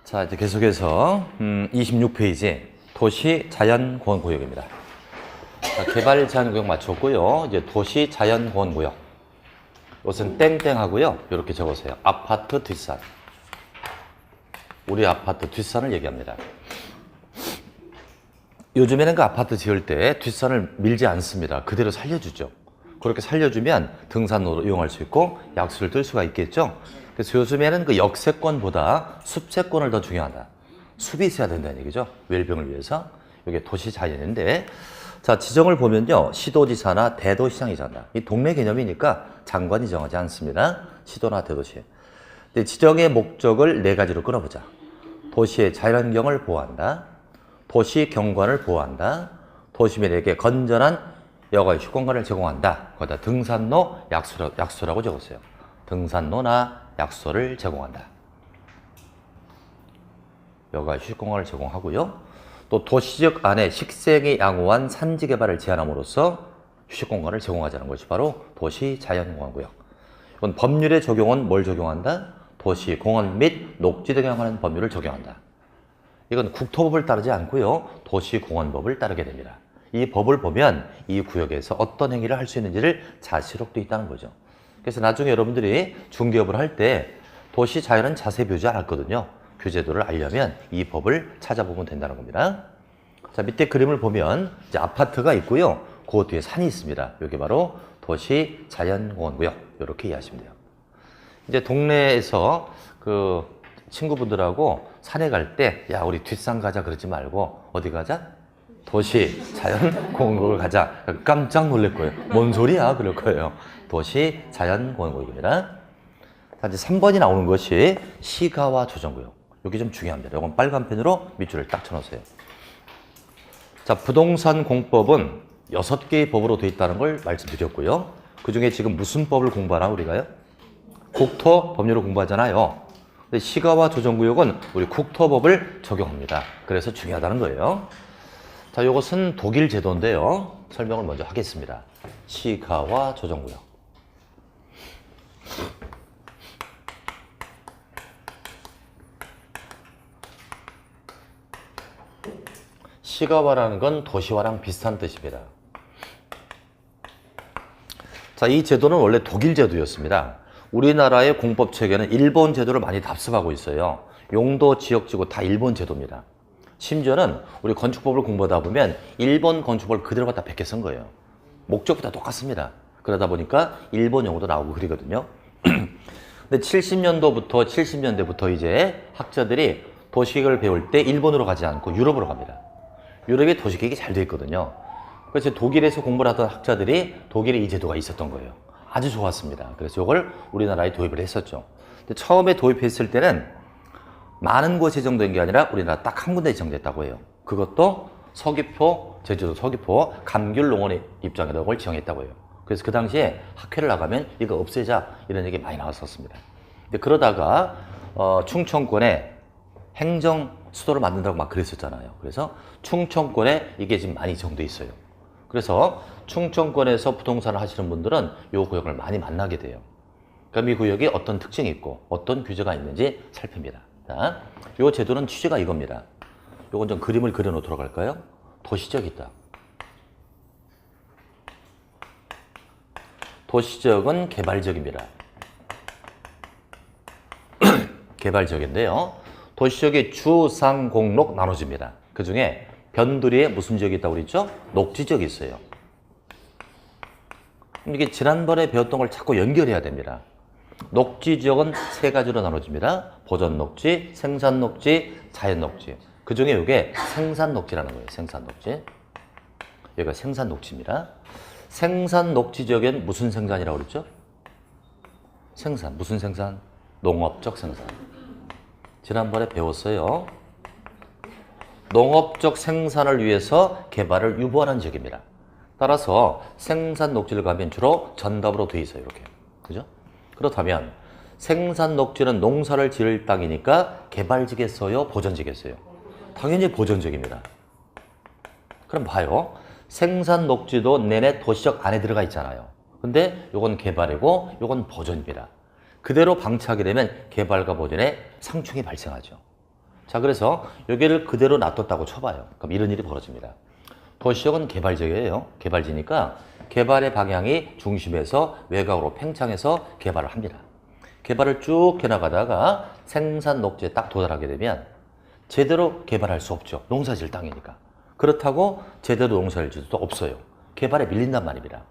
자, 이제 계속해서 26페이지 도시 자연공원 구역입니다. 자, 개발 제한 구역 맞췄고요. 이제 도시 자연공원 구역. 이것은 땡땡 하고요. 이렇게 적으세요. 아파트 뒷산. 우리 아파트 뒷산을 얘기합니다. 요즘에는 그 아파트 지을 때 뒷산을 밀지 않습니다. 그대로 살려주죠. 그렇게 살려주면 등산로로 이용할 수 있고 약수를 뜰 수가 있겠죠. 그래서 요즘에는 그 역세권보다 숲세권을 더 중요하다. 숲이 있어야 된다는 얘기죠. 웰빙을 위해서. 이게 도시 자연인데, 자, 지정을 보면요. 시도지사나 대도시장이 정한다. 이 동네 개념이니까 장관이 정하지 않습니다. 시도나 대도시. 근데 지정의 목적을 네 가지로 끊어보자. 도시의 자연환경을 보호한다. 도시 경관을 보호한다. 도시민에게 건전한 여가 휴식 공간을 제공한다. 거기다 등산로, 약수라고 적었어요. 등산로나 약수를 제공한다. 여가 휴식 공간을 제공하고요. 또 도시적 안에 식생이 양호한 산지 개발을 제한함으로써 휴식 공간을 제공하자는 것이 바로 도시 자연공원구역. 이건 법률의 적용은 뭘 적용한다? 도시 공원 및 녹지 등에 관한 법률을 적용한다. 이건 국토법을 따르지 않고요. 도시공원법을 따르게 됩니다. 이 법을 보면 이 구역에서 어떤 행위를 할 수 있는지를 자시록돼 있다는 거죠. 그래서 나중에 여러분들이 중개업을 할 때 도시 자연은 자세히 배우지 않았거든요. 규제도를 알려면 이 법을 찾아보면 된다는 겁니다. 자, 밑에 그림을 보면 이제 아파트가 있고요. 그 뒤에 산이 있습니다. 이게 바로 도시 자연공원구역. 이렇게 이해하시면 돼요. 이제 동네에서 그 친구분들하고 산에 갈 때, 야, 우리 뒷산 가자 그러지 말고 어디 가자? 도시 자연공원구역을 가자. 깜짝 놀랄 거예요. 뭔 소리야? 그럴 거예요. 도시 자연공원구역입니다. 자, 이제 3번이 나오는 것이 시가와 조정구역. 여기 좀 중요합니다. 이건 빨간 펜으로 밑줄을 딱 쳐놓으세요. 자, 부동산 공법은 6개의 법으로 되어 있다는 걸 말씀드렸고요. 그 중에 지금 무슨 법을 공부하나 우리가요? 국토 법률을 공부하잖아요. 근데 시가와 조정구역은 우리 국토법을 적용합니다. 그래서 중요하다는 거예요. 자, 이것은 독일 제도인데요. 설명을 먼저 하겠습니다. 시가와 조정구역. 시가와라는 건 도시화랑 비슷한 뜻입니다. 자, 이 제도는 원래 독일 제도였습니다. 우리나라의 공법 체계는 일본 제도를 많이 답습하고 있어요. 용도, 지역지구 다 일본 제도입니다. 심지어는 우리 건축법을 공부하다 보면 일본 건축법을 그대로 갖다 베껴 쓴 거예요. 목적이 다 똑같습니다. 그러다 보니까 일본 용어도 나오고 그러거든요. 근데 70년대부터 이제 학자들이 도시계획을 배울 때 일본으로 가지 않고 유럽으로 갑니다. 유럽이 도시계획이 잘 돼 있거든요. 그래서 독일에서 공부를 하던 학자들이 독일에 이 제도가 있었던 거예요. 아주 좋았습니다. 그래서 이걸 우리나라에 도입을 했었죠. 근데 처음에 도입했을 때는 많은 곳이 지정된 게 아니라 우리나라 딱 한 군데 지정됐다고 해요. 그것도 서귀포, 제주도 서귀포 감귤농원의 입장에다 그걸 지정했다고 해요. 그래서 그 당시에 학회를 나가면 이거 없애자 이런 얘기 많이 나왔었습니다. 근데 그러다가 충청권에 행정 수도를 만든다고 막 그랬었잖아요. 그래서 충청권에 이게 지금 많이 지정돼 있어요. 그래서 충청권에서 부동산을 하시는 분들은 이 구역을 많이 만나게 돼요. 그럼 이 구역이 어떤 특징이 있고 어떤 규제가 있는지 살핍니다. 자, 이 제도는 취지가 이겁니다. 이건 좀 그림을 그려놓도록 할까요? 도시적이다. 도시적은 개발적입니다. 개발적인데요. 도시적이 주, 상, 공, 녹 나눠집니다. 그 중에 변두리에 무슨 지역이 있다고 그랬죠? 녹지지역이 있어요. 이게 지난번에 배웠던 걸 자꾸 연결해야 됩니다. 녹지지역은 세 가지로 나눠집니다. 보존녹지, 생산녹지, 자연녹지. 그 중에 이게 생산녹지라는 거예요. 생산녹지. 여기가 생산녹지입니다. 생산녹지지역엔 무슨 생산이라고 그랬죠? 생산. 무슨 생산? 농업적 생산. 지난번에 배웠어요. 농업적 생산을 위해서 개발을 유보하는 지역입니다. 따라서 생산 녹지를 가면 주로 전답으로 돼 있어요. 이렇게. 그죠? 그렇다면 생산 녹지는 농사를 지을 땅이니까 개발지겠어요? 보전지겠어요? 당연히 보전지역입니다. 그럼 봐요. 생산 녹지도 내내 도시적 안에 들어가 있잖아요. 근데 요건 개발이고 요건 보전입니다. 그대로 방치하게 되면 개발과 보전에 상충이 발생하죠. 자, 그래서 여기를 그대로 놔뒀다고 쳐봐요. 그럼 이런 일이 벌어집니다. 도시적은 개발지예요. 개발지니까 개발의 방향이 중심에서 외곽으로 팽창해서 개발을 합니다. 개발을 쭉 해나가다가 생산 녹지에 딱 도달하게 되면 제대로 개발할 수 없죠. 농사질 땅이니까. 그렇다고 제대로 농사를 지을 수도 없어요. 개발에 밀린단 말입니다.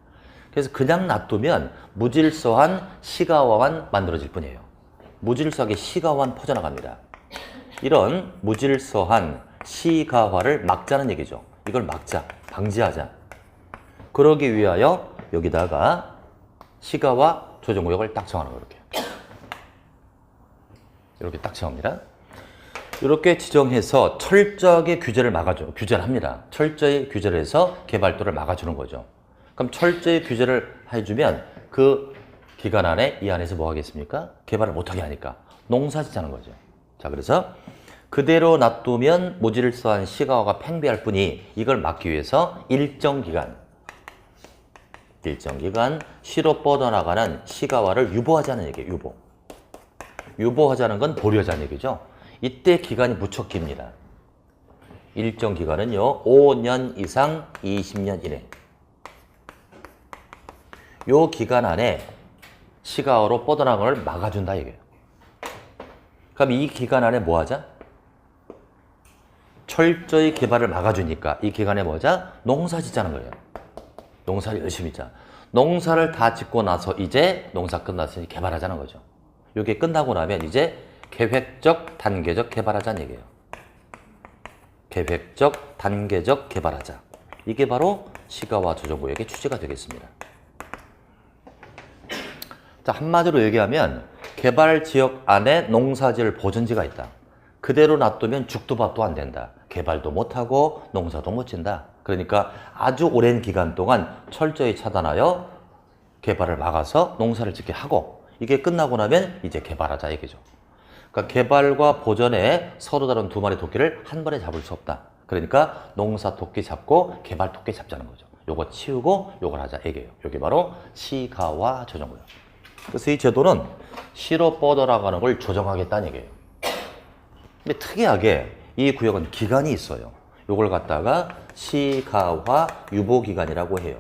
그래서 그냥 놔두면 무질서한 시가화만 만들어질 뿐이에요. 무질서하게 시가화만 퍼져나갑니다. 이런 무질서한 시가화를 막자는 얘기죠. 이걸 막자, 방지하자. 그러기 위하여 여기다가 시가화 조정구역을 딱 정하는 거예요. 이렇게 딱 정합니다. 이렇게 지정해서 철저하게 규제를 합니다. 철저히 규제를 해서 개발도를 막아주는 거죠. 그럼 철저히 규제를 해주면 그 기간 안에 이 안에서 뭐 하겠습니까? 개발을 못하게 하니까 농사 짓자는 거죠. 자, 그래서 그대로 놔두면 무질서한 시가화가 팽배할 뿐이 이걸 막기 위해서 일정 기간 시로 뻗어나가는 시가화를 유보하자는 얘기예요. 유보하자는 건 보류하자는 얘기죠. 이때 기간이 무척 깁니다. 일정 기간은요, 5년 이상 20년 이내. 요 기간 안에 시가화로 뻗어나가는 걸 막아준다 얘기예요. 그럼 이 기간 안에 뭐 하자? 철저히 개발을 막아주니까 이 기간에 뭐 하자? 농사 짓자는 거예요. 농사를 열심히 짓자. 농사를 다 짓고 나서 이제 농사 끝났으니 개발하자는 거죠. 이게 끝나고 나면 이제 계획적, 단계적 개발하자는 얘기예요. 계획적, 단계적 개발하자. 이게 바로 시가화 조정구역의 취지가 되겠습니다. 자, 한마디로 얘기하면 개발 지역 안에 농사지을 보전지가 있다. 그대로 놔두면 죽도 밥도 안 된다. 개발도 못하고 농사도 못 짓는다. 그러니까 아주 오랜 기간 동안 철저히 차단하여 개발을 막아서 농사를 짓게 하고 이게 끝나고 나면 이제 개발하자 얘기죠. 그러니까 개발과 보전에 서로 다른 두 마리 토끼를 한 번에 잡을 수 없다. 그러니까 농사 토끼 잡고 개발 토끼 잡자는 거죠. 요거 치우고 요걸 하자 얘기예요. 이게 바로 시가화 조정구역. 그래서 이 제도는 시로 뻗어나가는 걸 조정하겠다는 얘기예요. 근데 특이하게 이 구역은 기간이 있어요. 요걸 갖다가 시가화 유보기간이라고 해요.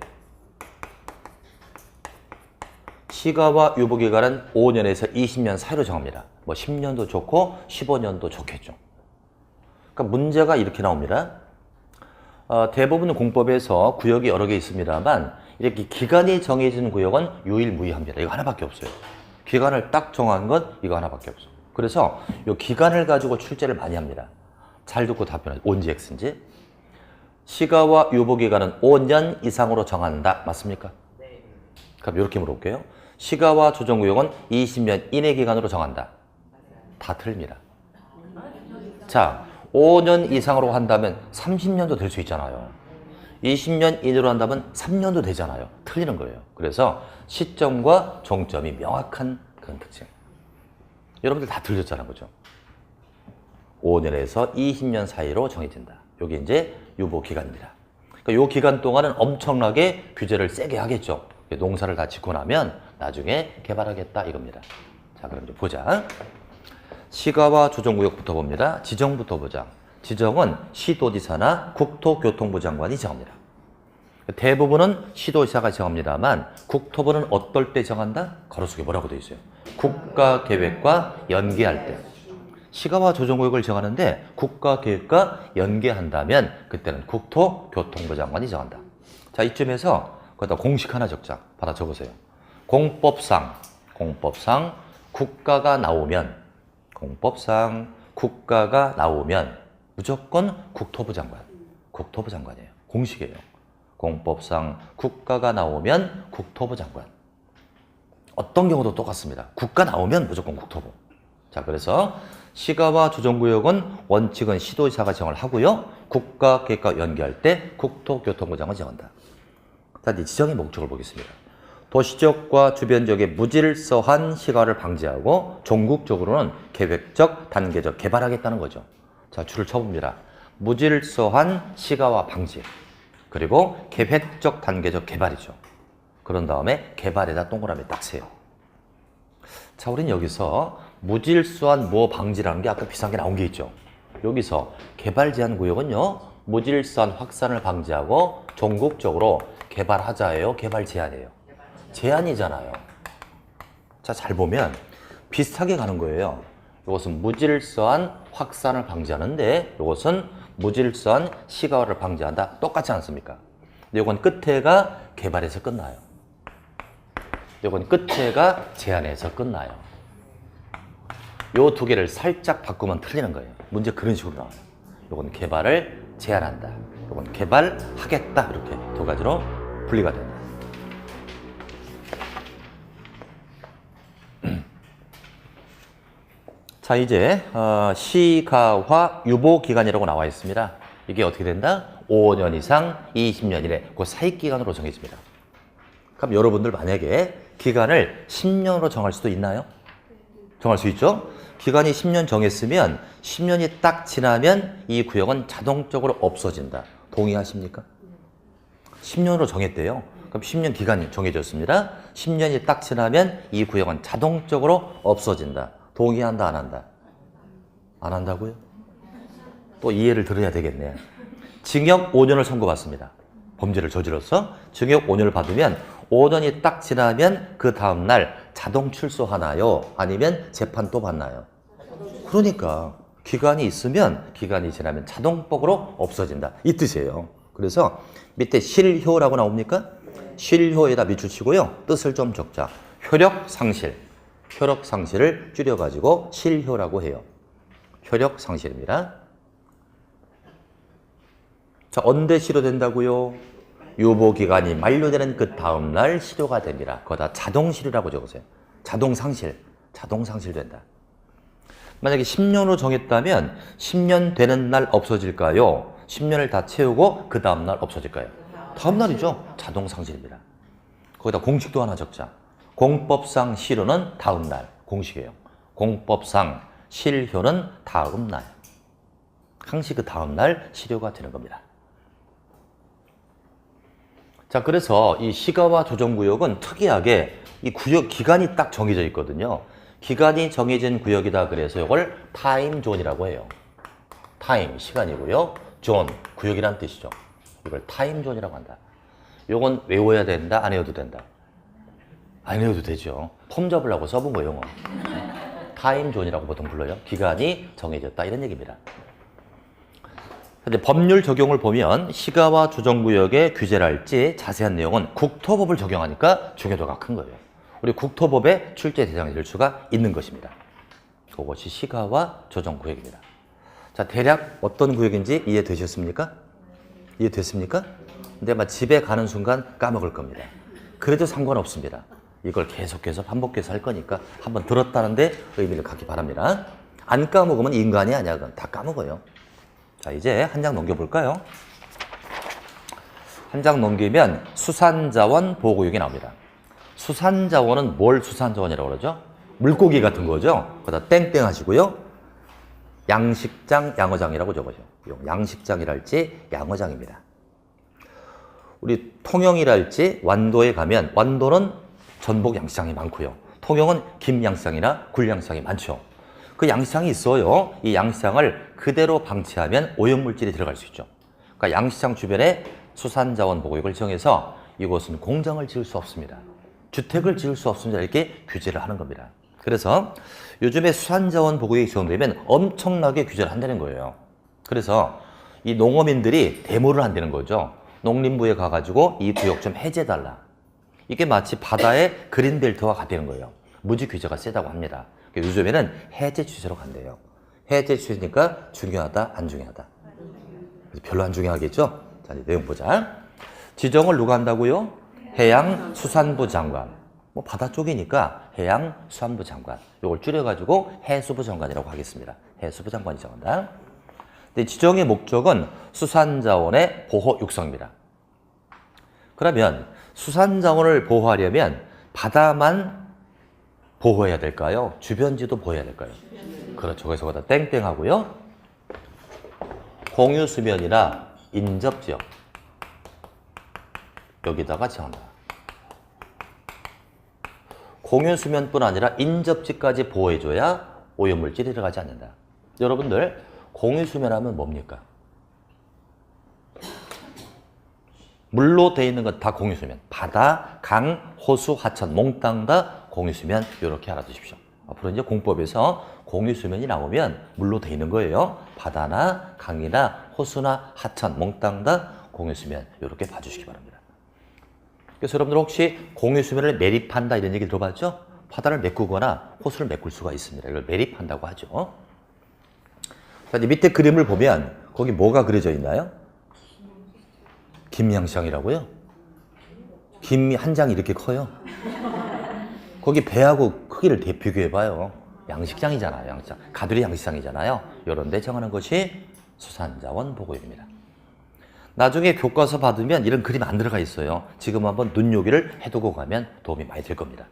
시가화 유보기간은 5년에서 20년 사이로 정합니다. 뭐 10년도 좋고 15년도 좋겠죠. 그러니까 문제가 이렇게 나옵니다. 대부분 공법에서 구역이 여러 개 있습니다만 이렇게 기간이 정해진 구역은 유일무이합니다. 이거 하나밖에 없어요. 기간을 딱 정한 건 이거 하나밖에 없어요. 그래서 이 기간을 가지고 출제를 많이 합니다. 잘 듣고 답변하세요. 온지 X인지. 시가화 유보기간은 5년 이상으로 정한다. 맞습니까? 네. 그럼 이렇게 물어볼게요. 시가화 조정구역은 20년 이내 기간으로 정한다. 다 틀립니다. 자, 5년 이상으로 한다면 30년도 될 수 있잖아요. 20년 이내로 한다면 3년도 되잖아요. 틀리는 거예요. 그래서 시점과 종점이 명확한 그런 특징. 여러분들 다 틀렸잖아요. 그죠? 5년에서 20년 사이로 정해진다. 이게 이제 유보 기간입니다. 그러니까 이 기간 동안은 엄청나게 규제를 세게 하겠죠. 농사를 다 짓고 나면 나중에 개발하겠다 이겁니다. 자, 그럼 이제 보자. 시가화 조정구역부터 봅니다. 지정부터 보자. 지정은 시도지사나 국토교통부 장관이 정합니다. 대부분은 시도지사가 정합니다만 국토부는 어떨 때 정한다? 가로 속에 뭐라고 되어 있어요? 국가계획과 연계할 때. 시가화 조정구역을 정하는데 국가계획과 연계한다면 그때는 국토교통부 장관이 정한다. 자, 이쯤에서 거기다 공식 하나 적자. 받아 적으세요. 공법상 국가가 나오면 무조건 국토부 장관이에요. 공식이에요. 공법상 국가가 나오면 국토부 장관. 어떤 경우도 똑같습니다. 국가 나오면 무조건 국토부. 자, 그래서 시가화 조정구역은 원칙은 시도지사가 정을 하고요. 국가계획과 연계할 때 국토교통부 장관이 정한다. 자, 이제 지정의 목적을 보겠습니다. 도시지역과 주변 지역의 무질서한 시가화를 방지하고 전국적으로는 계획적, 단계적 개발하겠다는 거죠. 자, 줄을 쳐봅니다. 무질서한 시가화 방지, 그리고 계획적, 단계적 개발이죠. 그런 다음에 개발에다 동그라미 딱 세요. 자, 우린 여기서 무질서한 뭐 방지라는 게 아까 비슷한 게 나온 게 있죠. 여기서 개발 제한 구역은요, 무질서한 확산을 방지하고 전국적으로 개발하자예요, 개발 제한이에요? 제한이잖아요. 자, 잘 보면 비슷하게 가는 거예요. 이것은 무질서한 확산을 방지하는데 이것은 무질서한 시가화를 방지한다. 똑같지 않습니까? 근데 이건 끝에가 개발에서 끝나요. 이건 끝에가 제한에서 끝나요. 요 두 개를 살짝 바꾸면 틀리는 거예요. 문제 그런 식으로 나와요. 이건 개발을 제한한다. 이건 개발하겠다. 이렇게 두 가지로 분리가 된다. 자, 이제 시가화 유보 기간이라고 나와 있습니다. 이게 어떻게 된다? 5년 이상 20년 이내 그 사이 기간으로 정해집니다. 그럼 여러분들 만약에 기간을 10년으로 정할 수도 있나요? 정할 수 있죠? 기간이 10년 정했으면 10년이 딱 지나면 이 구역은 자동적으로 없어진다. 동의하십니까? 10년으로 정했대요. 그럼 10년 기간이 정해졌습니다. 10년이 딱 지나면 이 구역은 자동적으로 없어진다. 동의한다, 안 한다? 안 한다고요? 또 이해를 들어야 되겠네. 징역 5년을 선고받습니다. 범죄를 저질러서 징역 5년을 받으면 5년이 딱 지나면 그 다음날 자동 출소하나요? 아니면 재판 또 받나요? 그러니까 기간이 있으면 기간이 지나면 자동법으로 없어진다. 이 뜻이에요. 그래서 밑에 실효라고 나옵니까? 실효에다 밑줄 치고요. 뜻을 좀 적자. 효력 상실. 효력 상실을 줄여가지고 실효라고 해요. 효력 상실입니다. 자, 언제 실효된다고요? 유보기간이 만료되는 그 다음날 실효가 됩니다. 거기다 자동실효라고 적으세요. 자동상실. 자동상실된다. 만약에 10년으로 정했다면 10년 되는 날 없어질까요? 10년을 다 채우고 그 다음날 없어질까요? 다음날이죠. 자동상실입니다. 거기다 공식도 하나 적자. 공법상 실효는 다음날. 공식이에요. 공법상 실효는 다음날. 항시 그 다음날 실효가 되는 겁니다. 자, 그래서 이 시가화 조정구역은 특이하게 이 구역 기간이 딱 정해져 있거든요. 기간이 정해진 구역이다 그래서 이걸 타임존이라고 해요. 타임, 시간이고요. 존, 구역이란 뜻이죠. 이걸 타임존이라고 한다. 이건 외워야 된다, 안 외워도 된다? 안 외워도 되죠. 폼 잡으려고 써본 거 영어. 타임존이라고 보통 불러요. 기간이 정해졌다 이런 얘기입니다. 근데 법률 적용을 보면 시가화 조정구역의 규제를 할지 자세한 내용은 국토법을 적용하니까 중요도가 큰 거예요. 우리 국토법의 출제 대상이 될 수가 있는 것입니다. 그것이 시가화 조정구역입니다. 자, 대략 어떤 구역인지 이해되셨습니까? 이해됐습니까? 근데 아마 집에 가는 순간 까먹을 겁니다. 그래도 상관없습니다. 이걸 계속해서 반복해서 할 거니까 한번 들었다는데 의미를 갖기 바랍니다. 안 까먹으면 인간이 아니야. 그건 다 까먹어요. 자, 이제 한 장 넘겨볼까요? 한 장 넘기면 수산자원 보호구역이 나옵니다. 수산자원은 뭘 수산자원이라고 그러죠? 물고기 같은 거죠? 거기다 땡땡 하시고요. 양식장, 양어장이라고 적으죠. 양식장이랄지 양어장입니다. 우리 통영이랄지 완도에 가면 완도는 전복 양식장이 많고요. 통영은 김 양식장이나 굴 양식장이 많죠. 그 양식장이 있어요. 이 양식장을 그대로 방치하면 오염물질이 들어갈 수 있죠. 그러니까 양식장 주변에 수산자원 보호구역을 정해서 이곳은 공장을 지을 수 없습니다. 주택을 지을 수 없습니다. 이렇게 규제를 하는 겁니다. 그래서 요즘에 수산자원 보호구역이 지정되면 엄청나게 규제를 한다는 거예요. 그래서 이 농어민들이 데모를 한다는 거죠. 농림부에 가가지고 이 구역 좀 해제해달라. 이게 마치 바다의 그린벨트와 같다는 거예요. 무지 규제가 세다고 합니다. 요즘에는 해제 추세로 간대요. 해제 추세니까 중요하다, 안 중요하다? 별로 안 중요하겠죠? 자, 이제 내용 보자. 지정을 누가 한다고요? 해양수산부 장관. 뭐 바다 쪽이니까 해양수산부 장관. 이걸 줄여가지고 해수부 장관이라고 하겠습니다. 해수부 장관이 정한다. 근데 지정의 목적은 수산자원의 보호 육성입니다. 그러면 수산자원을 보호하려면 바다만 보호해야 될까요? 주변지도 보호해야 될까요? 그렇죠. 그래서 거기다 땡땡 하고요. 공유수면이나 인접지역 여기다가 정한다. 공유수면뿐 아니라 인접지까지 보호해줘야 오염물질이 들어가지 않는다. 여러분들 공유수면 하면 뭡니까? 물로 되어 있는 건 다 공유수면. 바다, 강, 호수, 하천, 몽땅 다 공유수면. 이렇게 알아두십시오. 앞으로 이제 공법에서 공유수면이 나오면 물로 되어 있는 거예요. 바다나 강이나 호수나 하천, 몽땅 다 공유수면. 이렇게 봐주시기 바랍니다. 그래서 여러분들 혹시 공유수면을 매립한다 이런 얘기 들어봤죠? 바다를 메꾸거나 호수를 메꿀 수가 있습니다. 이걸 매립한다고 하죠. 자, 이제 밑에 그림을 보면 거기 뭐가 그려져 있나요? 김양식장이라고요? 김이 한 장이 이렇게 커요. 거기 배하고 크기를 비교해봐요. 양식장이잖아요. 양식장. 가두리 양식장이잖아요. 이런 데 정하는 것이 수산자원 보고입니다. 나중에 교과서 받으면 이런 그림 안 들어가 있어요. 지금 한번 눈요기를 해두고 가면 도움이 많이 될 겁니다.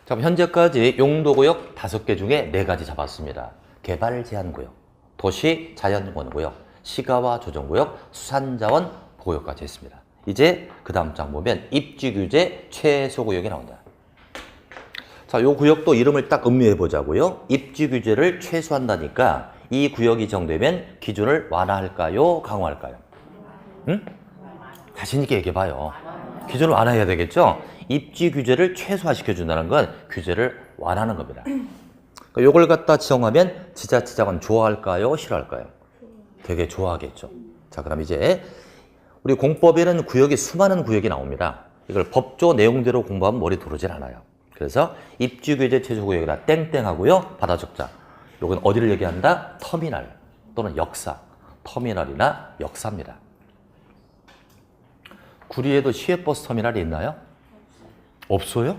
자, 현재까지 용도구역 5개 중에 4가지 잡았습니다. 개발제한구역, 도시자연원구역, 시가와 조정구역, 수산자원 보호구역까지 했습니다. 이제 그 다음 장 보면 입지규제 최소구역이 나온다. 자, 요 구역도 이름을 딱 음미해 보자고요. 입지규제를 최소한다니까 이 구역이 정되면 기준을 완화할까요? 강화할까요? 응? 자신 있게 얘기해봐요. 기준을 완화해야 되겠죠? 입지규제를 최소화시켜준다는 건 규제를 완화하는 겁니다. 그러니까 요걸 갖다 지정하면 지자체장은 좋아할까요? 싫어할까요? 되게 좋아하겠죠. 자, 그럼 이제 우리 공법에는 구역이 수많은 구역이 나옵니다. 이걸 법조 내용대로 공부하면 머리 들어오질 않아요. 그래서 입지규제 최소구역이라 땡땡하고요. 받아 적자. 요건 어디를 얘기한다? 터미널 또는 역사. 터미널이나 역사입니다. 구리에도 시외버스 터미널이 있나요? 없어요?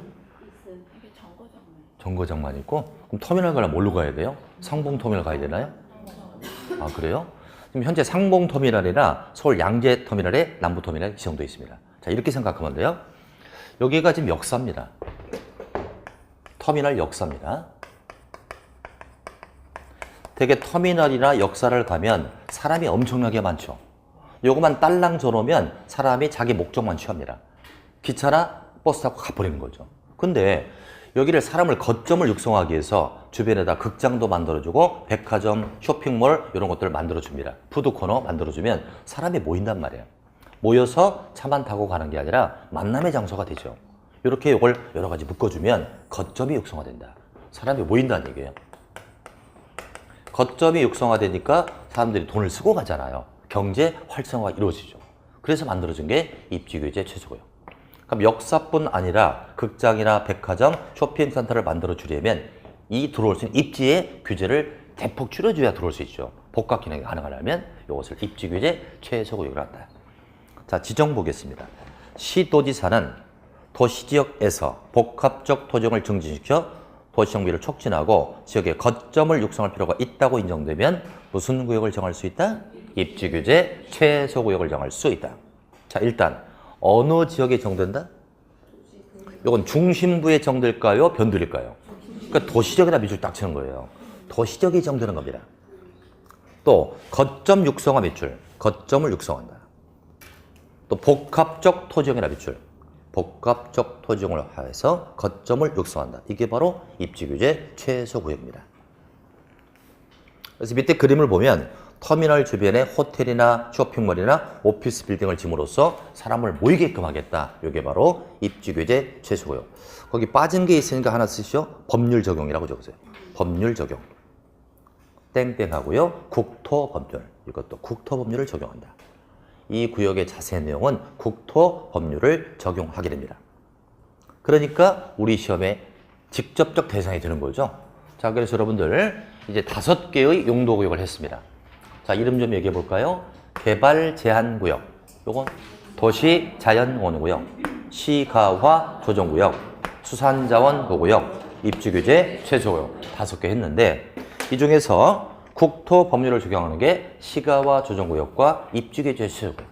정거장만 있고? 그럼 터미널 가려면 뭘로 가야 돼요? 상봉터미널 가야 되나요? 아, 그래요? 지금 현재 상봉터미널이나 서울 양재터미널에 남부터미널이 지정되어 있습니다. 자, 이렇게 생각하면 돼요. 여기가 지금 역사입니다. 터미널 역사입니다. 되게 터미널이나 역사를 가면 사람이 엄청나게 많죠. 요것만 딸랑 저놓으면 사람이 자기 목적만 취합니다. 기차나 버스 타고 가버리는 거죠. 근데 여기를 사람을 거점을 육성하기 위해서 주변에다 극장도 만들어주고 백화점, 쇼핑몰 이런 것들을 만들어줍니다. 푸드코너 만들어주면 사람이 모인단 말이에요. 모여서 차만 타고 가는 게 아니라 만남의 장소가 되죠. 이렇게 이걸 여러 가지 묶어주면 거점이 육성화된다. 사람이 모인다는 얘기예요. 거점이 육성화되니까 사람들이 돈을 쓰고 가잖아요. 경제 활성화가 이루어지죠. 그래서 만들어진 게 입지규제 최소구역. 그럼 역사뿐 아니라 극장이나 백화점, 쇼핑센터를 만들어 주려면 이 들어올 수 있는 입지의 규제를 대폭 줄여줘야 들어올 수 있죠. 복합 기능이 가능하려면 이것을 입지규제 최소구역으로 한다. 자, 지정 보겠습니다. 시도지사는 도시지역에서 복합적 토종을 증진시켜 도시정비를 촉진하고 지역의 거점을 육성할 필요가 있다고 인정되면 무슨 구역을 정할 수 있다? 입지규제 최소구역을 정할 수 있다. 자, 일단 어느 지역에 정된다? 이건 중심부에 정될까요? 변두릴까요? 그러니까 도시적이나 밑줄 딱 치는 거예요. 도시적이 정되는 겁니다. 또 거점 육성화 밑줄, 거점을 육성한다. 또 복합적 토지형이나 밑줄, 복합적 토지형을 하여서 거점을 육성한다. 이게 바로 입지규제 최소구역입니다. 그래서 밑에 그림을 보면 터미널 주변에 호텔이나 쇼핑몰이나 오피스 빌딩을 짐으로써 사람을 모이게끔 하겠다. 이게 바로 입지규제 최소구역. 거기 빠진 게 있으니까 하나 쓰시오. 법률 적용이라고 적으세요. 법률 적용. 땡땡하고요. 국토법률. 이것도 국토법률을 적용한다. 이 구역의 자세한 내용은 국토법률을 적용하게 됩니다. 그러니까 우리 시험에 직접적 대상이 되는 거죠. 자, 그래서 여러분들 이제 5개의 용도구역을 했습니다. 자, 이름 좀 얘기해 볼까요? 개발제한구역, 요건 도시자연원구역, 시가화 조정구역, 수산자원 보호구역, 입지규제 최소구역 5개 했는데 이 중에서 국토법률을 적용하는 게 시가화 조정구역과 입지규제 최소구역.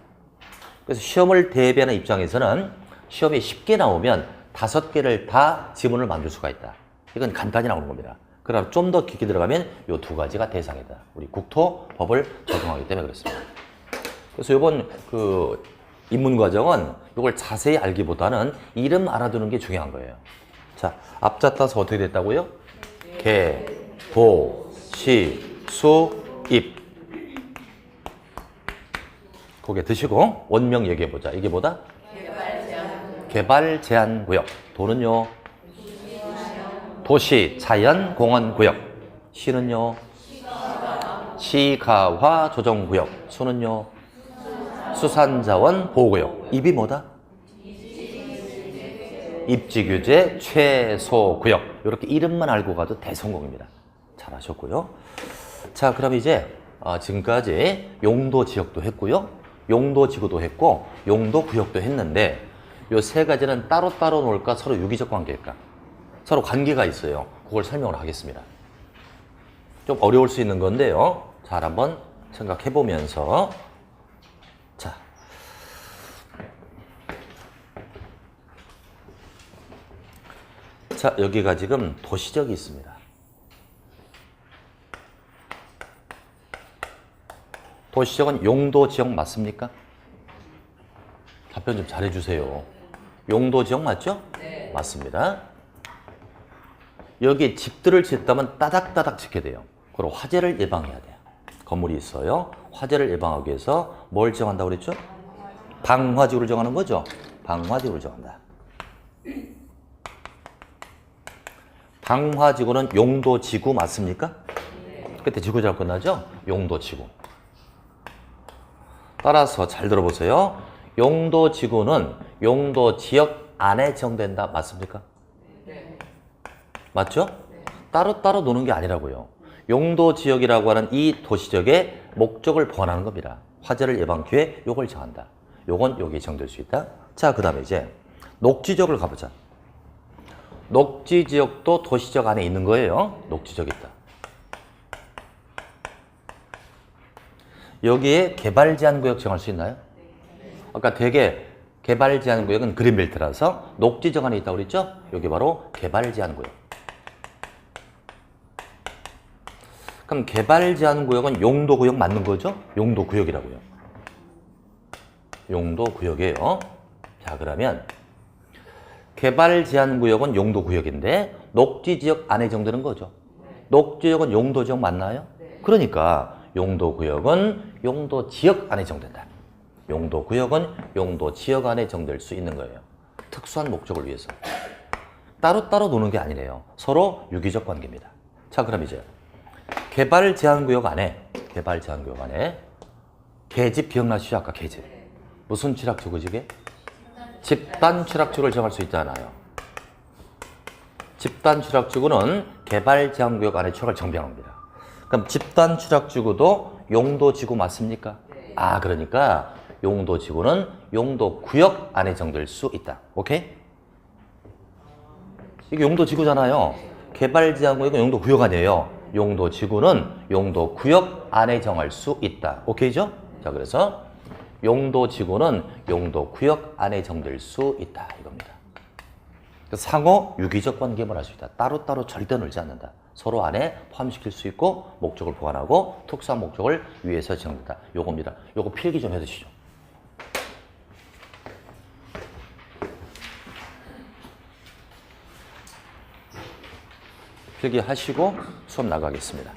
그래서 시험을 대비하는 입장에서는 시험이 쉽게 나오면 5개를 다 지문을 만들 수가 있다. 이건 간단히 나오는 겁니다. 그러나 좀 더 깊게 들어가면 이 2가지가 대상이다. 우리 국토법을 적용하기 때문에 그렇습니다. 그래서 이번 그 입문 과정은 이걸 자세히 알기보다는 이름 알아두는 게 중요한 거예요. 자, 앞자 따서 어떻게 됐다고요? 개, 도, 시, 수, 입. 고개 드시고 원명 얘기해보자. 이게 뭐다? 개발 제한 구역. 도는요? 도시 자연 공원 구역. 시는요? 시가화 조정 구역. 수는요? 수산자원 보호구역. 입이 뭐다? 입지규제 최소구역. 이렇게 이름만 알고 가도 대성공입니다. 잘하셨고요. 자, 그럼 이제 지금까지 용도 지역도 했고요. 용도 지구도 했고 용도 구역도 했는데 이 세 가지는 따로따로 놀까 서로 유기적 관계일까? 서로 관계가 있어요. 그걸 설명을 하겠습니다. 좀 어려울 수 있는 건데요. 잘 한번 생각해 보면서 자, 여기가 지금 도시적이 있습니다. 도시적은 용도 지역 맞습니까? 답변 좀 잘해주세요. 용도 지역 맞죠? 네. 맞습니다. 여기 집들을 짓다면 따닥따닥 짓게 돼요. 그리고 화재를 예방해야 돼요. 건물이 있어요. 화재를 예방하기 위해서 뭘 정한다고 그랬죠? 방화지구를 정하는 거죠? 방화지구를 정한다. 방화지구는 용도지구 맞습니까? 그때 지구 잘 끝나죠? 용도지구. 따라서 잘 들어보세요. 용도지구는 용도지역 안에 지정된다. 맞습니까? 네. 맞죠? 네. 따로따로 노는 게 아니라고요. 용도지역이라고 하는 이 도시적의 목적을 보완하는 겁니다. 화재를 예방하기 위해 요걸 정한다. 요건 여기에 정될 수 있다. 자, 그 다음에 이제 녹지지역을 가보자. 녹지지역도 도시적 안에 있는 거예요. 녹지지역 있다. 여기에 개발제한구역 정할 수 있나요? 아까 되게 개발제한구역은 그린벨트라서 녹지지역 안에 있다고 그랬죠? 여기 바로 개발제한구역. 그럼 개발제한구역은 용도구역 맞는 거죠? 용도구역이라고요. 용도구역이에요. 자, 그러면 개발제한구역은 용도구역인데 녹지지역 안에 정되는 거죠. 녹지지역은 용도지역 맞나요? 그러니까 용도구역은 용도지역 안에 정된다. 용도구역은 용도지역 안에 정될 수 있는 거예요. 특수한 목적을 위해서. 따로따로 노는 게 아니래요. 서로 유기적 관계입니다. 자, 그럼 이제 개발제한구역 안에 계집 기억나시죠? 아까 계집. 무슨 취락주고 이게? 집단 취락주를 정할 수 있잖아요. 집단 취락주구는 개발제한구역 안에 취락을 정비합니다. 그럼 집단 취락주구도 용도지구 맞습니까? 네. 아, 그러니까 용도지구는 용도구역 안에 정될 수 있다. 오케이? 이게 용도지구잖아요. 개발제한구역은 용도구역 아니에요. 용도지구는 용도구역 안에 정할 수 있다. 오케이죠? 자, 그래서 용도지구는 용도구역 안에 정될 수 있다. 이겁니다. 상호 유기적 관계를 할 수 있다. 따로따로 절대 놀지 않는다. 서로 안에 포함시킬 수 있고 목적을 보완하고 특수한 목적을 위해서 정한다. 요겁니다. 요거 필기 좀 해두시죠. 필기하시고 수업 나가겠습니다.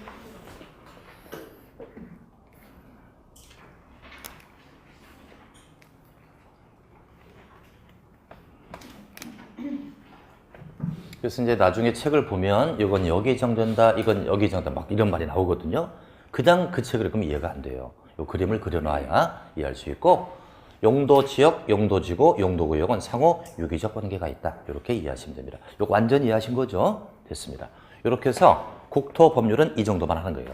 그래서 이제 나중에 책을 보면 이건 여기에 정된다, 이건 여기에 정된다 막 이런 말이 나오거든요. 그냥 그 책을 읽으면 이해가 안 돼요. 이 그림을 그려놔야 이해할 수 있고 용도지역, 용도지구, 용도구역은 상호 유기적 관계가 있다. 이렇게 이해하시면 됩니다. 이거 완전히 이해하신 거죠? 됐습니다. 이렇게 해서 국토법률은 이 정도만 하는 거예요.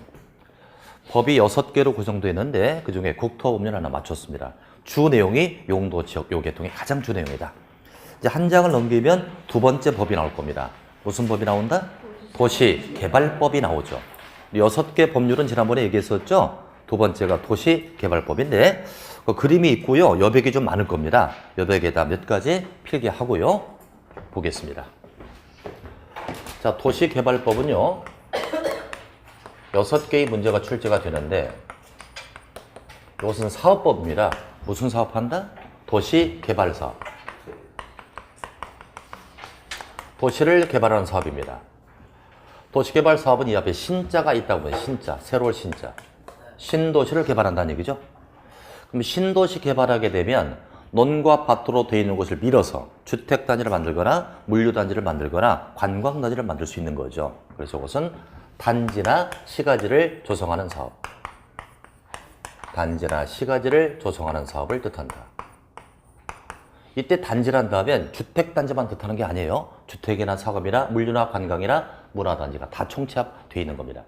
법이 6개로 구성되어 있는데 그중에 국토법률 하나 맞췄습니다. 주 내용이 용도지역, 요 계통이 가장 주 내용이다. 이제 한 장을 넘기면 두 번째 법이 나올 겁니다. 무슨 법이 나온다? 도시개발법이 나오죠. 6개 법률은 지난번에 얘기했었죠? 두 번째가 도시개발법인데 그 그림이 있고요. 여백이 좀 많을 겁니다. 여백에다 몇 가지 필기하고요. 보겠습니다. 자, 도시개발법은요. 6개의 문제가 출제가 되는데 이것은 사업법입니다. 무슨 사업한다? 도시개발사업. 도시를 개발하는 사업입니다. 도시개발 사업은 이 앞에 신자가 있다고 보면 신자, 새로운 신자. 신도시를 개발한다는 얘기죠. 그럼 신도시 개발하게 되면 논과 밭으로 되어 있는 곳을 밀어서 주택단지를 만들거나 물류단지를 만들거나 관광단지를 만들 수 있는 거죠. 그래서 이것은 단지나 시가지를 조성하는 사업. 단지나 시가지를 조성하는 사업을 뜻한다. 이때 단지란다 하면 주택단지만 뜻하는 게 아니에요. 주택이나 사업이나 물류나 관광이나 문화단지가 다 총체합되어 있는 겁니다.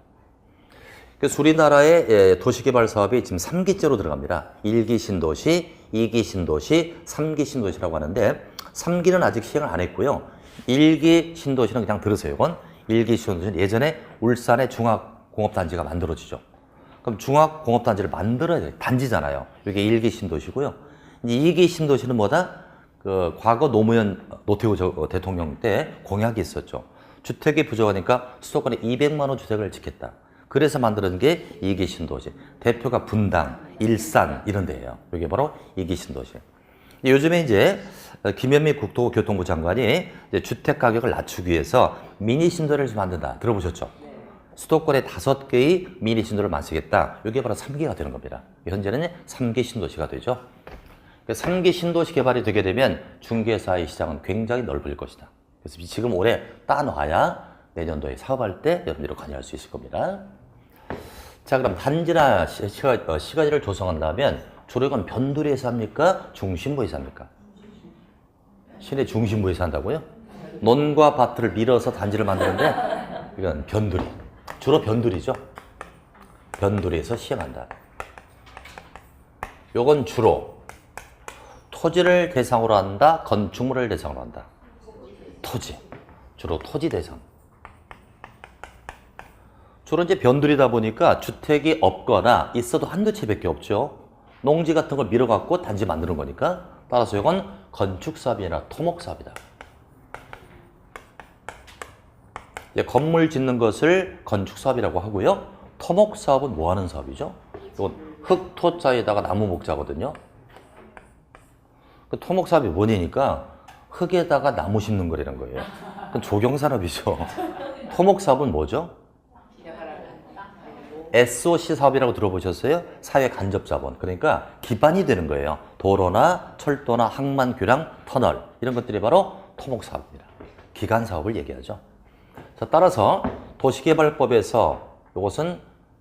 그래서 우리나라의 도시개발 사업이 지금 3기째로 들어갑니다. 1기 신도시, 2기 신도시, 3기 신도시라고 하는데 3기는 아직 시행을 안 했고요. 1기 신도시는 그냥 들으세요. 이건 1기 신도시는 예전에 울산의 중화공업단지가 만들어지죠. 그럼 중화공업단지를 만들어야 돼요. 단지잖아요. 이게 1기 신도시고요. 이제 2기 신도시는 뭐다? 그 과거 노태우 대통령 때 공약이 있었죠. 주택이 부족하니까 수도권에 200만 호 주택을 짓겠다. 그래서 만들어진 게 2기 신도시. 대표가 분당, 일산 이런 데예요. 이게 바로 2기 신도시. 요즘에 이제 김현미 국토교통부 장관이 이제 주택 가격을 낮추기 위해서 미니 신도시를 만든다. 들어보셨죠? 수도권에 5개의 미니 신도를 만들겠다. 이게 바로 3기가 되는 겁니다. 현재는 3기 신도시가 되죠. 3기 신도시 개발이 되게 되면 중개사의 시장은 굉장히 넓을 것이다. 그래서 지금 올해 따놔야 내년도에 사업할 때 여러분들이 관여할 수 있을 겁니다. 자, 그럼 단지나 시가지를 조성한다면 주로 이건 변두리에서 합니까? 중심부에서 합니까? 시내 중심부에서 한다고요? 논과 밭을 밀어서 단지를 만드는데 이건 변두리. 주로 변두리죠. 변두리에서 시행한다. 요건 주로 토지를 대상으로 한다, 건축물을 대상으로 한다. 토지. 주로 토지 대상. 주로 이제 변두리다 보니까 주택이 없거나 있어도 한두 채밖에 없죠. 농지 같은 걸 밀어갖고 단지 만드는 거니까. 따라서 이건 건축사업이 아니라 토목사업이다. 건물 짓는 것을 건축사업이라고 하고요. 토목사업은 뭐 하는 사업이죠? 이건 흙토자에다가 나무 목자거든요. 그 토목사업이 뭐냐니까 흙에다가 나무 심는 거라는 거예요. 그건 조경산업이죠. 토목사업은 뭐죠? SOC 사업이라고 들어보셨어요? 사회간접자본. 그러니까 기반이 되는 거예요. 도로나 철도나 항만, 교량, 터널 이런 것들이 바로 토목사업입니다. 기간사업을 얘기하죠. 자, 따라서 도시개발법에서 이것은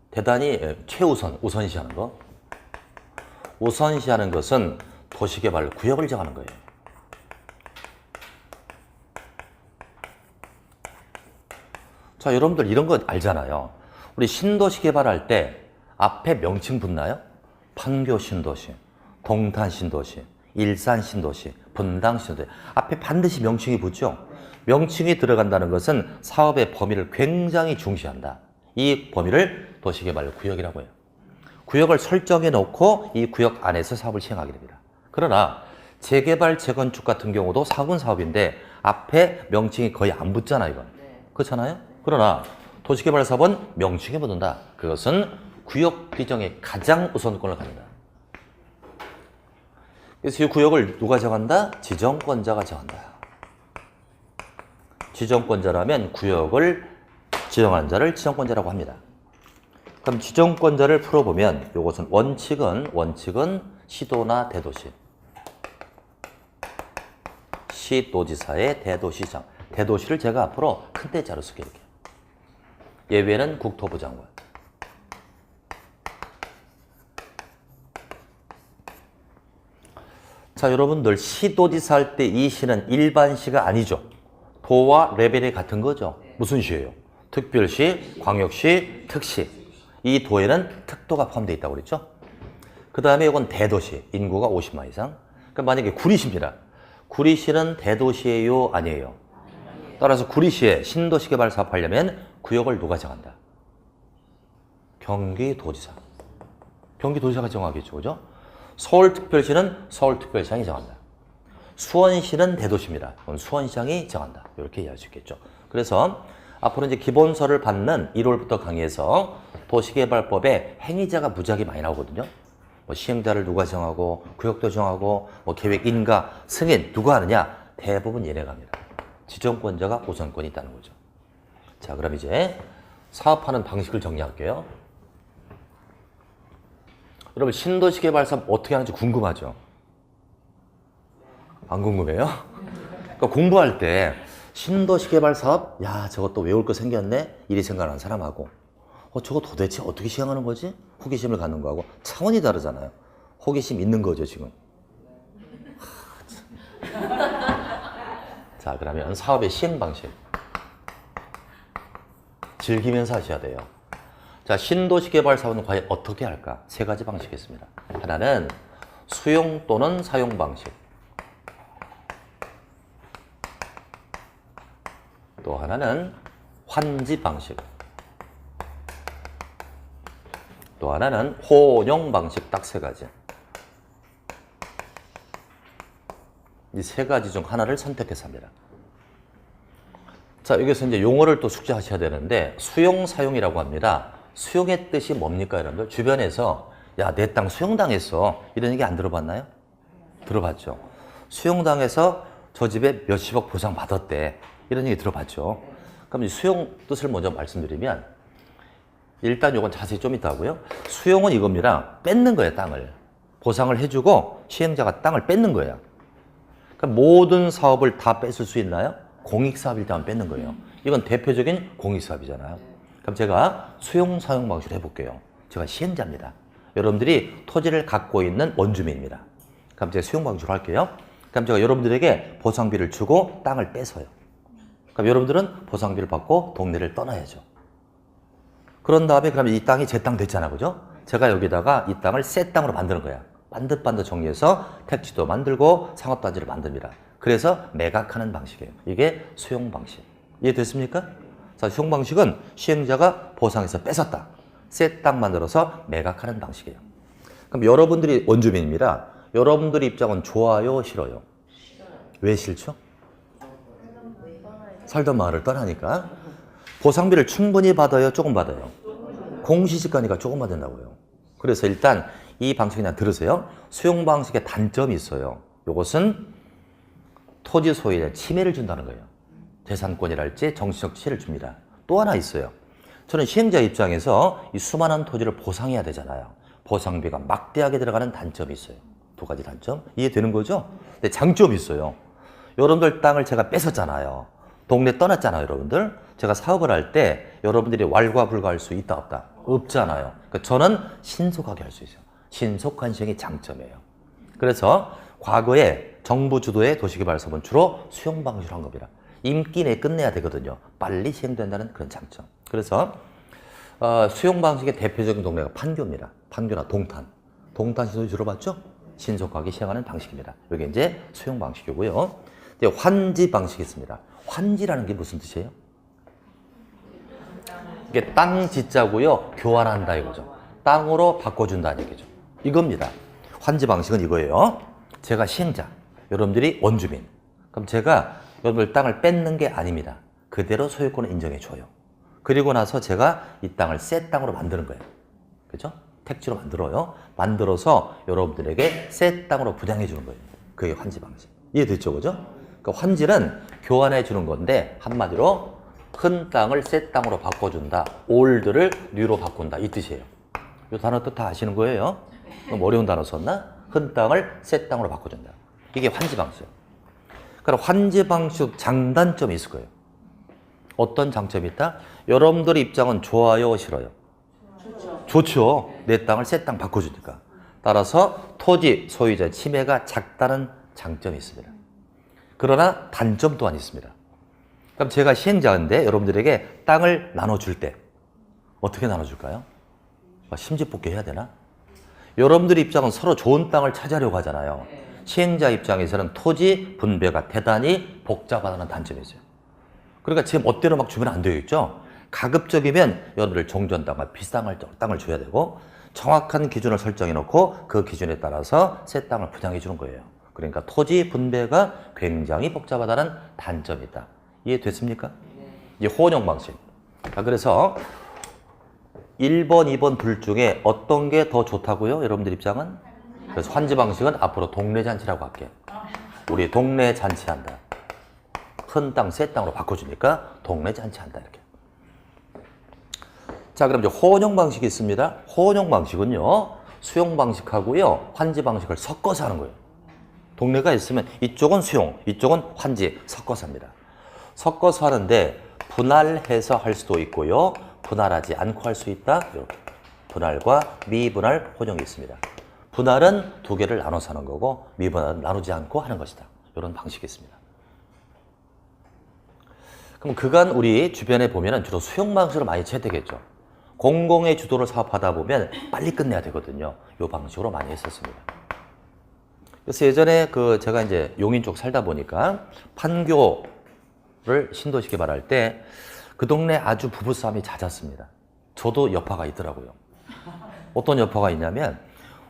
대단히 우선시하는 거. 우선시하는 것은 도시개발 구역을 정하는 거예요. 자, 여러분들 이런 거 알잖아요. 우리 신도시 개발할 때 앞에 명칭 붙나요? 판교 신도시, 동탄 신도시, 일산 신도시, 분당 신도시. 앞에 반드시 명칭이 붙죠? 명칭이 들어간다는 것은 사업의 범위를 굉장히 중시한다. 이 범위를 도시개발 구역이라고 해요. 구역을 설정해 놓고 이 구역 안에서 사업을 시행하게 됩니다. 그러나 재개발, 재건축 같은 경우도 사군 사업인데 앞에 명칭이 거의 안 붙잖아요, 이건. 그렇잖아요? 그러나 도시개발 사업은 명칭에 붙는다. 그것은 구역 규정의 가장 우선권을 갖는다. 그래서 이 구역을 누가 정한다? 지정권자가 정한다. 지정권자라면 구역을 지정한 자를 지정권자라고 합니다. 그럼 지정권자를 풀어보면 이것은 원칙은 시도나 대도시. 시도지사의 대도시장. 대도시를 제가 앞으로 큰 대자로 쓸게요. 이렇게. 예외는 국토부 장관. 자, 여러분들 시도지사 할 때 이 시는 일반 시가 아니죠. 도와 레벨이 같은 거죠. 무슨 시예요? 특별시, 광역시, 특시. 이 도에는 특도가 포함되어 있다고 그랬죠. 그 다음에 이건 대도시, 인구가 50만 이상. 그러니까 만약에 구리시입니다. 구리시는 대도시예요, 아니에요? 따라서 구리시에 신도시 개발 사업하려면 구역을 누가 정한다? 경기도지사. 경기도지사가 정하겠죠, 그죠? 서울특별시는 서울특별시장이 정한다. 수원시는 대도시입니다. 그럼 수원시장이 정한다. 이렇게 이해할 수 있겠죠. 그래서 앞으로 이제 기본서를 받는 1월부터 강의에서 도시개발법에 행위자가 무지하게 많이 나오거든요. 뭐 시행자를 누가 정하고, 구역도 정하고, 뭐 계획 인가, 승인 누가 하느냐? 대부분 얘네가 합니다. 지정권자가 우선권이 있다는 거죠. 자, 그럼 이제 사업하는 방식을 정리할게요. 여러분 신도시 개발 사업 어떻게 하는지 궁금하죠? 안 궁금해요? 그러니까 공부할 때 신도시 개발 사업, 야 저것도 외울 거 생겼네? 이리 생각하는 사람하고 저거 도대체 어떻게 시행하는 거지? 호기심을 갖는 거하고 차원이 다르잖아요. 호기심 있는 거죠 지금. 자 그러면 사업의 시행 방식 즐기면서 하셔야 돼요. 자 신도시 개발 사업은 과연 어떻게 할까? 세 가지 방식이 있습니다. 하나는 수용 또는 사용 방식, 또 하나는 환지 방식, 또 하나는 혼용 방식. 딱 세 가지. 이 세 가지 중 하나를 선택해서 합니다. 자, 여기서 이제 용어를 또 숙지하셔야 되는데 수용, 사용이라고 합니다. 수용의 뜻이 뭡니까, 여러분들? 주변에서 야, 내 땅 수용당했어. 이런 얘기 안 들어봤나요? 들어봤죠. 수용당해서 저 집에 몇십억 보상받았대. 이런 얘기 들어봤죠. 그럼 이 수용 뜻을 먼저 말씀드리면 일단 이건 자세히 좀 이따 하고요. 수용은 이겁니다. 뺏는 거예요, 땅을. 보상을 해주고 시행자가 땅을 뺏는 거예요. 그러니까 모든 사업을 다 뺏을 수 있나요? 공익사업일 때만 뺏는 거예요. 이건 대표적인 공익사업이잖아요. 그럼 제가 수용, 사용 방식으로 해볼게요. 제가 시행자입니다. 여러분들이 토지를 갖고 있는 원주민입니다. 그럼 제가 수용 방식으로 할게요. 그럼 제가 여러분들에게 보상비를 주고 땅을 뺏어요. 그럼 여러분들은 보상비를 받고 동네를 떠나야죠. 그런 다음에 그러면 이 땅이 제 땅 됐잖아, 그죠? 제가 여기다가 이 땅을 새 땅으로 만드는 거야. 반듯반듯 정리해서 택지도 만들고 상업단지를 만듭니다. 그래서 매각하는 방식이에요. 이게 수용 방식. 이해됐습니까? 자, 수용 방식은 시행자가 보상해서 뺏었다. 새 땅 만들어서 매각하는 방식이에요. 그럼 여러분들이 원주민입니다. 여러분들의 입장은 좋아요, 싫어요? 왜 싫죠? 살던 마을을 떠나니까. 보상비를 충분히 받아요, 조금 받아요? 공시지가니까 조금 받는다고요. 그래서 일단 이 방식 그냥 들으세요. 수용 방식의 단점이 있어요. 이것은 토지 소유에 침해를 준다는 거예요. 재산권이랄지 정치적 침해를 줍니다. 또 하나 있어요. 저는 시행자 입장에서 이 수많은 토지를 보상해야 되잖아요. 보상비가 막대하게 들어가는 단점이 있어요. 두 가지 단점. 이해되는 거죠? 근데 장점이 있어요. 여러분들 땅을 제가 뺏었잖아요. 동네 떠났잖아요, 여러분들. 제가 사업을 할 때 여러분들이 왈가불가할 수 있다 없다? 없잖아요. 그러니까 저는 신속하게 할 수 있어요. 신속한 시행이 장점이에요. 그래서 과거에 정부 주도의 도시개발사업은 주로 수용 방식으로 한 겁니다. 임기 내에 끝내야 되거든요. 빨리 시행된다는 그런 장점. 그래서 수용 방식의 대표적인 동네가 판교입니다. 판교나 동탄. 동탄 시도 들어봤죠? 신속하게 시행하는 방식입니다. 이게 이제 수용 방식이고요. 이제 환지 방식이 있습니다. 환지라는 게 무슨 뜻이에요? 이게 땅 짓자고요. 교환한다 이거죠. 땅으로 바꿔준다는 얘기죠. 이겁니다. 환지 방식은 이거예요. 제가 시행자, 여러분들이 원주민. 그럼 제가 여러분들 땅을 뺏는 게 아닙니다. 그대로 소유권을 인정해 줘요. 그리고 나서 제가 이 땅을 새 땅으로 만드는 거예요. 그죠? 택지로 만들어요. 만들어서 여러분들에게 새 땅으로 분양해 주는 거예요. 그게 환지 방식. 이해됐죠? 그죠? 그러니까 환지는 교환해 주는 건데 한마디로 큰 땅을 새 땅으로 바꿔준다. 올드를 뉴로 바꾼다. 이 뜻이에요. 이 단어 뜻 다 아시는 거예요? 너무 어려운 단어 썼나? 큰 땅을 새 땅으로 바꿔준다. 이게 환지 방식. 그럼 환지 방식 장단점이 있을 거예요. 어떤 장점이 있다? 여러분들 입장은 좋아요, 싫어요? 좋죠. 내 땅을 새 땅 바꿔주니까. 따라서 토지 소유자 침해가 작다는 장점이 있습니다. 그러나 단점 또한 있습니다. 그럼 제가 시행자인데 여러분들에게 땅을 나눠줄 때 어떻게 나눠줄까요? 심지뽑기 해야 되나? 여러분들 입장은 서로 좋은 땅을 찾으려고 하잖아요. 시행자 입장에서는 토지 분배가 대단히 복잡하다는 단점이 있어요. 그러니까 제 멋대로 막 주면 안 되겠죠? 가급적이면 여러분들 종전땅과 비싼 땅을 줘야 되고 정확한 기준을 설정해 놓고 그 기준에 따라서 새 땅을 분양해 주는 거예요. 그러니까 토지 분배가 굉장히 복잡하다는 단점이 있다. 이해됐습니까? 이 혼용 방식. 그래서 1번, 2번 둘 중에 어떤 게 더 좋다고요? 여러분들 입장은? 그래서 환지 방식은 앞으로 동네 잔치라고 할게요. 우리 동네 잔치한다. 큰 땅, 새 땅으로 바꿔주니까 동네 잔치한다. 이렇게. 자, 그럼 이제 혼용 방식이 있습니다. 혼용 방식은요, 수용 방식하고요, 환지 방식을 섞어서 하는 거예요. 동네가 있으면 이쪽은 수용, 이쪽은 환지 섞어서 합니다. 섞어서 하는데 분할해서 할 수도 있고요, 분할하지 않고 할 수 있다. 이렇게 분할과 미분할 혼용이 있습니다. 분할은 두 개를 나눠서 하는 거고 미분할은 나누지 않고 하는 것이다. 이런 방식이 있습니다. 그럼 그간 우리 주변에 보면 주로 수용 방식으로 많이 채택했죠. 공공의 주도를 사업하다 보면 빨리 끝내야 되거든요. 이 방식으로 많이 했었습니다. 그래서 예전에 제가 이제 용인 쪽 살다 보니까 판교를 신도시 개발할 때 그 동네 아주 부부싸움이 잦았습니다. 저도 여파가 있더라고요. 어떤 여파가 있냐면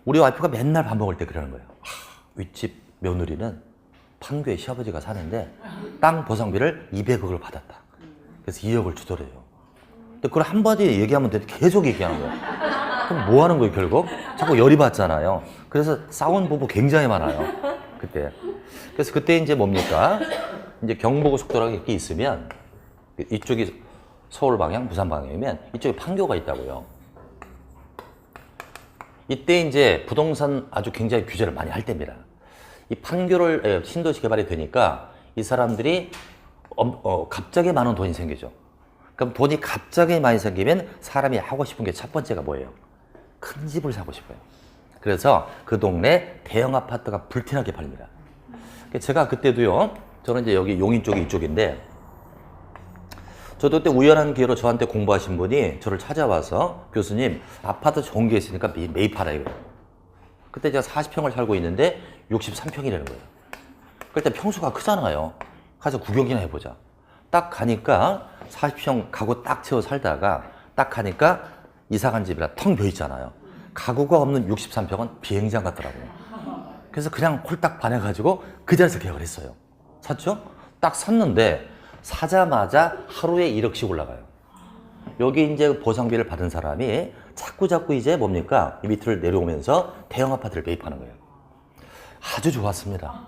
우리 와이프가 맨날 밥 먹을 때 그러는 거예요. 윗집 며느리는 판교에 시아버지가 사는데 땅 보상비를 200억을 받았다. 그래서 2억을 주더래요. 근데 그걸 한 번 얘기하면 계속 얘기하는 거예요. 그럼 뭐 하는 거예요, 결국? 자꾸 열이 받잖아요. 그래서 싸운 부부 굉장히 많아요. 그때. 그래서 그때 이제 뭡니까? 이제 경부고속도로가 이렇게 있으면 이쪽이 서울 방향, 부산 방향이면 이쪽에 판교가 있다고요. 이때 이제 부동산 아주 굉장히 규제를 많이 할 때입니다. 이 판교를 신도시 개발이 되니까 이 사람들이 갑자기 많은 돈이 생기죠. 그럼 돈이 갑자기 많이 생기면 사람이 하고 싶은 게 첫 번째가 뭐예요? 큰 집을 사고 싶어요. 그래서 그 동네 대형 아파트가 불티나게 팔립니다. 제가 그때도요, 저는 이제 여기 용인 쪽이 이쪽인데, 저도 그때 우연한 기회로 저한테 공부하신 분이 저를 찾아와서 교수님, 아파트 좋은 게 있으니까 매입하라 이거예요. 그때 제가 40평을 살고 있는데 63평이라는 거예요. 그때 평수가 크잖아요. 가서 구경이나 해보자. 딱 가니까 40평 가구 딱 채워 살다가 딱 가니까 이사간 집이라 텅 비어 있잖아요. 가구가 없는 63평은 비행장 같더라고요. 그래서 그냥 홀딱 반해가지고 그 자리에서 계약을 했어요. 샀죠? 딱 샀는데 사자마자 하루에 1억씩 올라가요. 여기 이제 보상비를 받은 사람이 자꾸 이제 뭡니까? 이 밑을 내려오면서 대형 아파트를 매입하는 거예요. 아주 좋았습니다.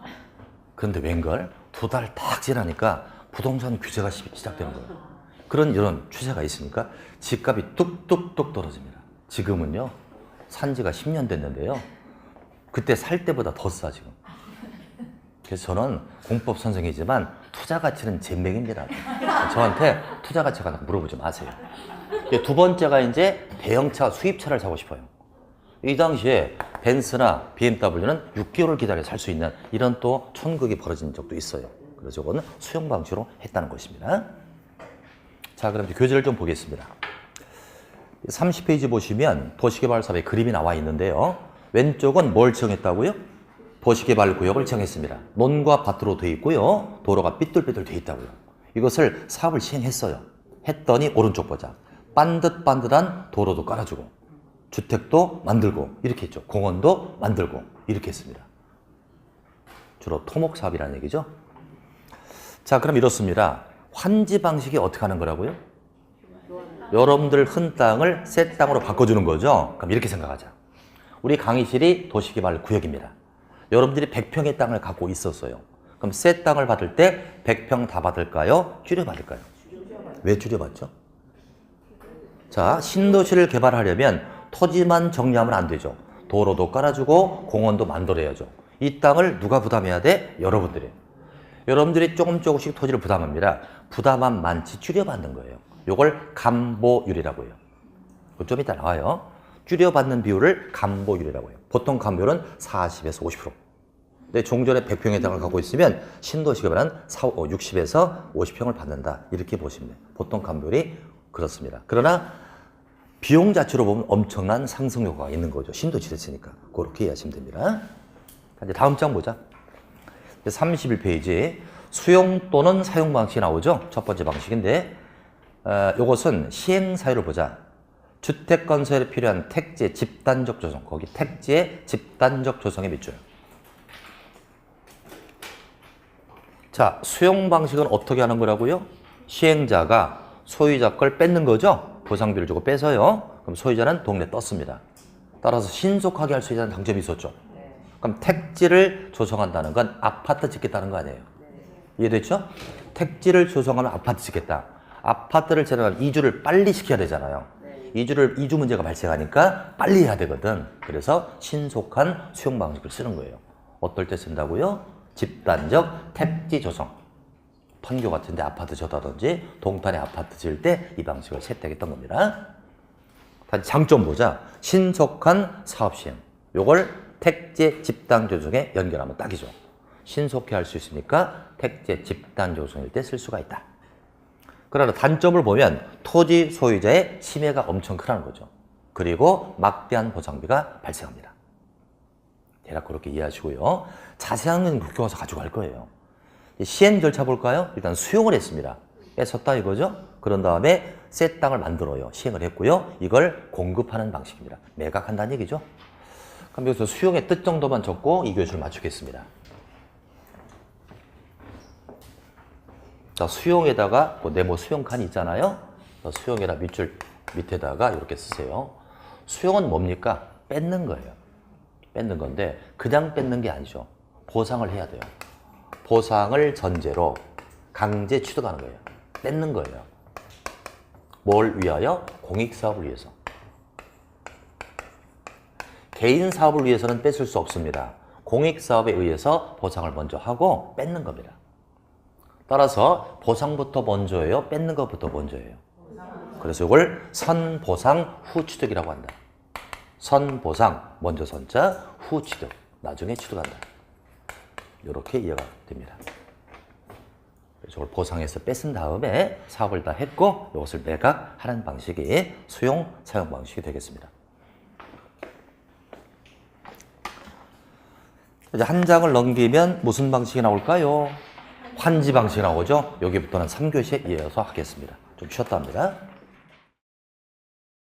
그런데 웬걸? 2달 딱 지나니까 부동산 규제가 시작되는 거예요. 이런 추세가 있으니까 집값이 뚝뚝뚝 떨어집니다. 지금은요, 산지가 10년 됐는데요. 그때 살 때보다 더 싸, 지금. 그래서 저는 공법 선생이지만 투자 가치는 잼맹입니다. 저한테 투자 가치가 물어보지 마세요. 두 번째가 이제 대형차, 수입차를 사고 싶어요. 이 당시에 벤츠나 BMW는 6개월을 기다려 살 수 있는 이런 또 천극이 벌어진 적도 있어요. 그래서 저거는 수용 방식으로 했다는 것입니다. 자, 그럼 이제 교재를 좀 보겠습니다. 30페이지 보시면 도시개발 사업의 그림이 나와 있는데요. 왼쪽은 뭘 정했다고요? 도시개발 구역을 정했습니다. 논과 밭으로 되어 있고요. 도로가 삐뚤삐뚤 되어 있다고요. 이것을 사업을 시행했어요. 했더니 오른쪽 보자. 반듯반듯한 도로도 깔아주고 주택도 만들고 이렇게 했죠. 공원도 만들고 이렇게 했습니다. 주로 토목 사업이라는 얘기죠. 자, 그럼 이렇습니다. 환지 방식이 어떻게 하는 거라고요? 여러분들 흔 땅을 새 땅으로 바꿔주는 거죠. 그럼 이렇게 생각하자. 우리 강의실이 도시개발 구역입니다. 여러분들이 100평의 땅을 갖고 있었어요. 그럼 새 땅을 받을 때 100평 다 받을까요? 줄여받을까요? 왜 줄여받죠? 자, 신도시를 개발하려면 토지만 정리하면 안 되죠. 도로도 깔아주고 공원도 만들어야죠. 이 땅을 누가 부담해야 돼? 여러분들이. 여러분들이 조금씩 토지를 부담합니다. 부담한 많지 줄여받는 거예요. 이걸 감보율이라고 해요. 좀 이따 나와요. 줄여받는 비율을 감보율이라고 해요. 보통 감보율은 40에서 50%. 근데 종전에 100평의 땅을 갖고 있으면 신도시 개발은 60에서 50평을 받는다. 이렇게 보시면 돼요. 보통 감보율이 그렇습니다. 그러나 비용 자체로 보면 엄청난 상승 효과가 있는 거죠. 신도시 됐으니까. 그렇게 이해하시면 됩니다. 이제 다음 장 보자. 31페이지 수용 또는 사용 방식이 나오죠. 첫 번째 방식인데 이것은 시행 사유를 보자. 주택 건설에 필요한 택지의 집단적 조성, 거기 택지의 집단적 조성에 밑줄. 자, 수용 방식은 어떻게 하는 거라고요? 시행자가 소유자 걸 뺏는 거죠. 보상비를 주고 빼서요. 그럼 소유자는 동네 떴습니다. 따라서 신속하게 할 수 있다는 장점이 있었죠. 그럼 택지를 조성한다는 건 아파트 짓겠다는 거 아니에요? 이해됐죠? 택지를 조성하면 아파트 짓겠다. 아파트를 지어가면 이주를 빨리 시켜야 되잖아요. 이주 문제가 발생하니까 빨리 해야 되거든. 그래서 신속한 수용 방식을 쓰는 거예요. 어떨 때 쓴다고요? 집단적 택지 조성. 판교 같은데 아파트 졌다든지 동탄에 아파트 지을 때 이 방식을 채택했던 겁니다. 다시 장점 보자. 신속한 사업 시행. 요걸 택지 집단 조성에 연결하면 딱이죠. 신속히 할 수 있으니까 택지 집단 조성일 때 쓸 수가 있다. 그러나 단점을 보면 토지 소유자의 침해가 엄청 크다는 거죠. 그리고 막대한 보상비가 발생합니다. 대략 그렇게 이해하시고요. 자세한 건 국회 와서 가지고 갈 거예요. 시행 절차 볼까요? 일단 수용을 했습니다. 뺐었다 이거죠? 그런 다음에 새 땅을 만들어요. 시행을 했고요. 이걸 공급하는 방식입니다. 매각한다는 얘기죠. 그럼 여기서 수용의 뜻 정도만 적고 이 교수를 맞추겠습니다. 자, 수용에다가 네모 수용칸이 있잖아요. 수용에다 밑줄 밑에다가 이렇게 쓰세요. 수용은 뭡니까? 뺏는 거예요. 뺏는 건데 그냥 뺏는 게 아니죠. 보상을 해야 돼요. 보상을 전제로 강제 취득하는 거예요. 뺏는 거예요. 뭘 위하여? 공익사업을 위해서. 개인 사업을 위해서는 뺏을 수 없습니다. 공익사업에 의해서 보상을 먼저 하고 뺏는 겁니다. 따라서 보상부터 먼저예요? 뺏는 것부터 먼저예요? 그래서 이걸 선보상 후취득이라고 한다. 선보상, 먼저 선자, 후취득, 나중에 취득한다. 이렇게 이해가 됩니다. 이걸 보상해서 뺏은 다음에 사업을 다 했고 이것을 매각하는 방식이 수용, 사용 방식이 되겠습니다. 이제 한 장을 넘기면 무슨 방식이 나올까요? 환지 방식이 나오죠. 여기부터는 3교시에 이어서 하겠습니다. 좀 쉬었다 합니다.